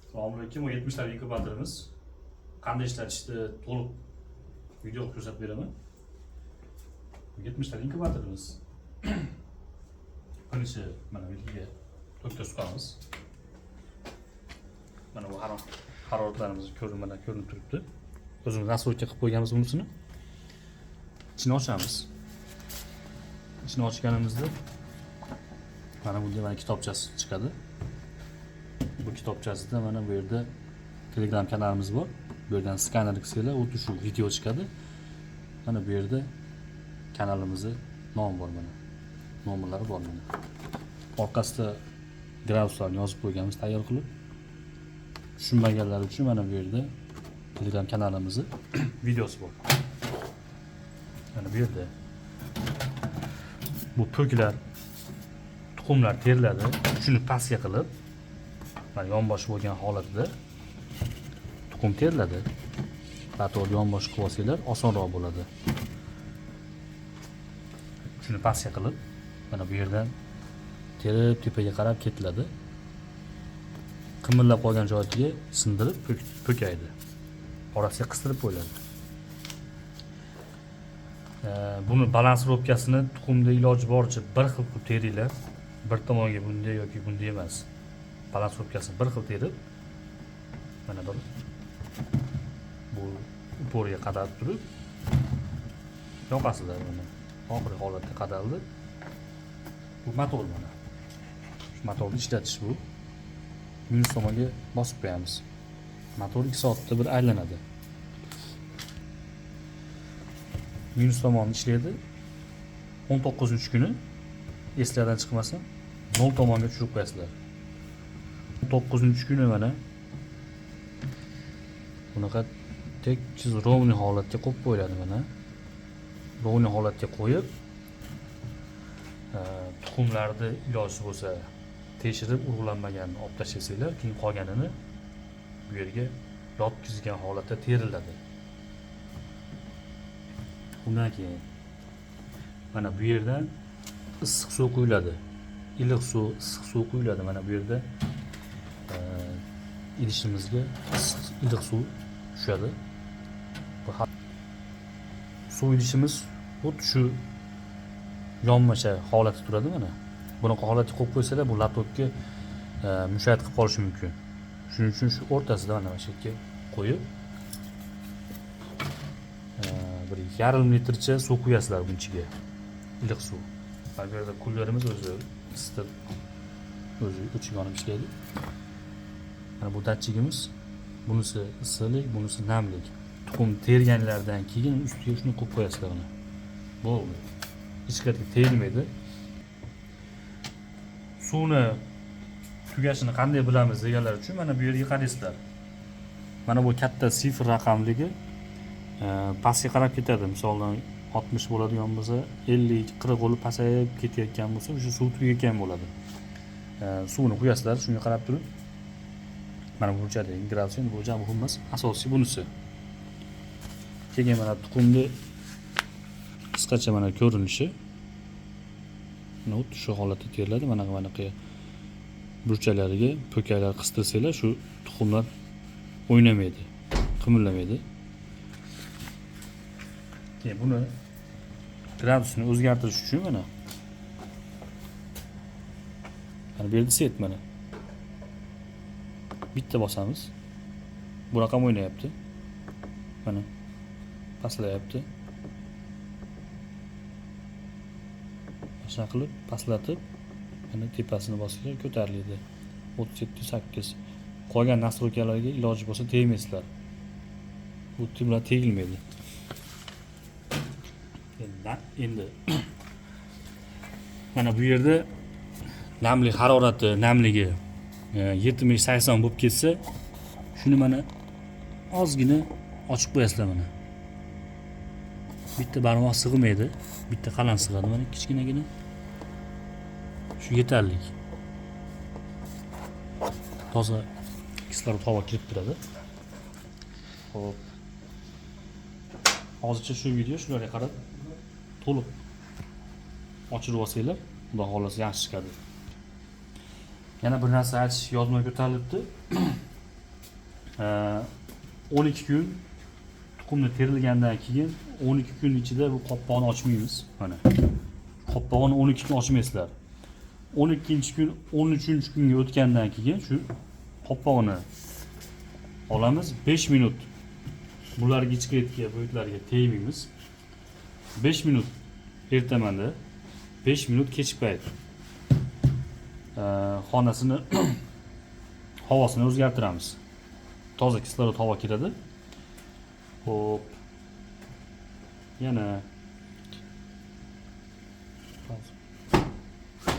Assalomualaikum. 70 inkubatorimiz qanday ishlatishni to'liq video ko'rsatib beraman. 70 inkubatorimiz. Birinchi mana bu yerga to'kka suqamiz. Mana bu haroratlarimiz ko'rinib turibdi. O'zimiz nastroyka qilib qo'yganmiz bunisini. İçini ochamiz. İçini ochganimizda mana bunday kitobchasi chiqadi. Bu kitobchasida mana bu yerda Telegram kanalimiz bor. Bu yerdan skaner qilsanglar, xuddi shu video chiqadi. Mana bu yerda kanalimizning nomi bor mana. Nomerlari bor mana. Orqasida graduslarni yozib qo'yganmiz tayyor qilib. Tushunmaganlar uchun mana bu yerda Telegram kanalimizning videosi bor. Mana bu yerda bu poklar, tuxumlar teriladi. Shuni pastga qilib mana yonbosh bo'lgan holatda tuxum teriladi. To'g'ri yonbosh qilib olsanglar osonroq bo'ladi. Shuni pastga qilib mana bu yerdan terib tepaga qarab ketiladi. Qimillab qolgan joyiga sindirib to'kaydi. Orasiga qistirib qo'yiladi. Buni balansировкасini tuxumda iloji boricha bir xil qilib teringlar. Bir tomonga bunday yoki bunday emas. Balansировкасini bir xil terib mana bu uporiga qadab turib yoqasizlar mana oxirgi holatga qadaldi. Bu motor mana. Shu motorni ishlatish bu. Minus tomonga bosib qo'yamiz. Motor 2 soatda bir aylanadi. Minus tomoni ishlaydi. 19-kuni eslardan chiqmasa 0 tomonga tushirib qo'yasizlar. 19-kuni mana bunaqa tekis ровный holatga qo'yib qo'yiladi mana. Ровный holatga qo'yib tuxumlarni iloji bo'lsa tekshirib urug'lanmaganini olib tashlasanglar, keyin qolganini bu yerga yotkizgan holatda teriladi. Undan keyin mana bu yerdan issiq suv quyiladi. Iliq suv, issiq suv quyiladi mana bu yerda. İdishimizga iliq suv tushadi. Bu suv idishimiz xuddi shu yonmasha holatda turadi mana. Bunaqa holatga qo'yib qo'ysalar, bu latokka mushayat qilib qolishi mumkin. Shuning uchun shu o'rtasida mana shu yerga qo'yib 1,5 litrcha suv quyasizlar bunun ichiga. Iliq suv. Bu yerda kullarimiz o'zi isitib o'zi o'chib yonib ishlaydi. Mana bu datchigimiz, bunisi issiqlik, bunisi namlik. Tuxum terganlardan keyin ustiga shuni qo'yib qo'yasizlar mana. Bo'ldi. Hech qayerga tegmaydi. Suvni tugashini qanday bilamiz deganlar uchun mana bu yerga qaraysizlar. Mana bu katta sifr raqamligi pastga qarab ketadi. Masalan 60 bo'ladigan bo'lsa, 50, 40 bo'lib pasayib ketayotgan bo'lsa, o'sha suv tugayotgan bo'ladi. Suvni quyasizlar, shunga qarab turib. Mana bu o'lchadagi gradus endi bu muhim emas, asosiy bunisi. Keyin mana tuxumni qisqacha mana ko'rinishi. Mana shu holatda teriladi. Mana burchalariga po'kaklar qistirsanglar, shu tuxumlar o'ynamaydi, qimillamaydi. Keyin buni gradusini o'zgartirish uchun mana bu yerda set mana. Bitta bosamiz. Bu raqam o'ynayapti. Mana pastlayapti. Mana qilib pastlatib, mana tepasini bosinglar ko'tariladi. 37-8. Qolgan nastroykalarga iloji bo'lsa tegmaysizlar. Bu timlar tegilmaydi. Endi mana bu yerda namlik harorati, namligi 70-80 bo'lib ketsa, shuni mana ozgina ochib qo'yasizlar mana. Bitta barmoq sig'maydi, bitta qalam sig'adi mana kichkinagina. Shu yetarli. Toza kislorod havo kirib turadi. Xo'p. Hozircha shu video shularga qarab to'liq ochirib olsanglar, xudo xolasa yaxshi chiqadi. Yana bir narsa aytish yozma ko'tarilibdi. 12 kun tuxumni terilgandan keyin 12 kun ichida bu qopqog'ini ochmaymiz. Mana. Qopqog'ini 12 kun ochmaysizlar. 12-kun, 13-kunga o'tgandan keyin shu qopqog'ini olamiz. 5 minut bularga ichkiretga, bo'ytlarga tegmaymiz. 5 minut ertamanda, 5 minut kechki payt xonasini havosini o'zgartiramiz. Toza kislorod havo kiradi. Xo'p. Yana